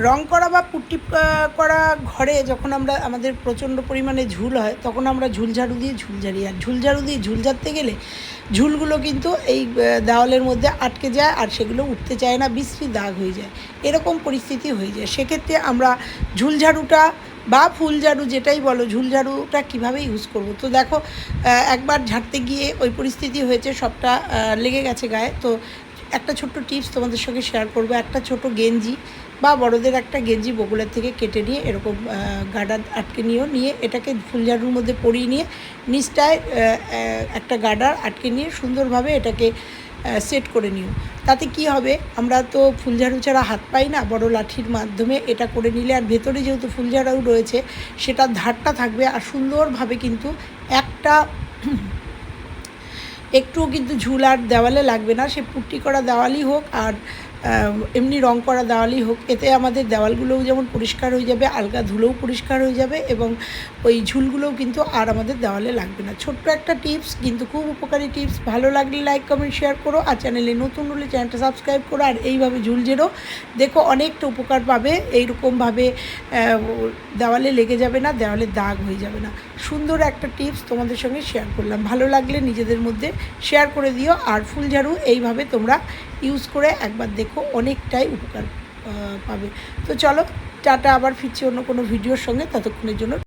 রং করা বা পুট্টি করা ঘরে যখন আমরা আমাদের প্রচণ্ড পরিমাণে ঝুল হয় তখন আমরা ঝুলঝাড়ু দিয়ে ঝুল ঝাড়ি, আর ঝুলঝাড়ু দিয়ে ঝুল ঝাড়তে গেলে ঝুলগুলো কিন্তু এই দেওয়ালের মধ্যে আটকে যায় আর সেগুলো উঠতে চায় না, বিশ্রী দাগ হয়ে যায়, এরকম পরিস্থিতি হয়ে যায়। সেক্ষেত্রে আমরা ঝুলঝাড়ুটা বা ফুল ঝাড়ু যেটাই বলো, ঝুলঝাড়ুটা কীভাবে ইউজ করব। তো দেখো একবার ঝাড়তে গিয়ে ওই পরিস্থিতি হয়েছে, সবটা লেগে গেছে গায়ে। তো একটা ছোট্ট টিপস তোমাদের সঙ্গে শেয়ার করব। একটা ছোট গেঞ্জি বা বড়দের একটা গেঞ্জি বগুড়ার থেকে কেটে নিয়ে এরকম গার্ডার আটকে নিয়ে এটাকে ফুলঝাড়ুর মধ্যে পরিয়ে নিয়ে নিচটায় একটা গার্ডার আটকে নিয়ে সুন্দরভাবে এটাকে সেট করে নিও। তাতে কি হবে, আমরা তো ফুলঝাড়ু ছাড়া হাত পাই না, বড় লাঠির মাধ্যমে এটা করে নিলে, আর ভেতরে যেহেতু ফুলঝাড়ু রয়েছে সেটার ধারটা থাকবে, আর সুন্দরভাবে কিন্তু একটা একটুও কিন্তু ঝুল আর দেওয়ালে লাগবে না, সে পুট্টি করা দেওয়ালই হোক আর এমনি রং করা দেওয়ালই হোক। এতে আমাদের দেওয়ালগুলোও যেমন পরিষ্কার হয়ে যাবে, আলগা ধুলোও পরিষ্কার হয়ে যাবে, এবং ওই ঝুলগুলোও কিন্তু আর আমাদের দেওয়ালে লাগবে না। ছোট্ট একটা টিপস, কিন্তু খুব উপকারী টিপস। ভালো লাগলে লাইক কমেন্ট শেয়ার করো, আর চ্যানেলে নতুন হলে চ্যানেলটা সাবস্ক্রাইব করো। আর এইভাবে ঝুল ঝেড়ো, দেখো অনেকটা উপকার পাবে। এইরকমভাবে দেওয়ালে লেগে যাবে না, দেওয়ালে দাগ হয়ে যাবে না। সুন্দর একটা টিপস তোমাদের সঙ্গে শেয়ার করলাম, ভালো লাগলে নিজেদের মধ্যে শেয়ার করে দিও। আর ফুল ঝাড়ু এইভাবে তোমরা ইউজ করে একবার দেখো, অনেকটাই উপকার পাবে। তো চলো, টাটা, আবার ফিরছি অন্য কোনো ভিডিওর সঙ্গে, ততক্ষণের জন্য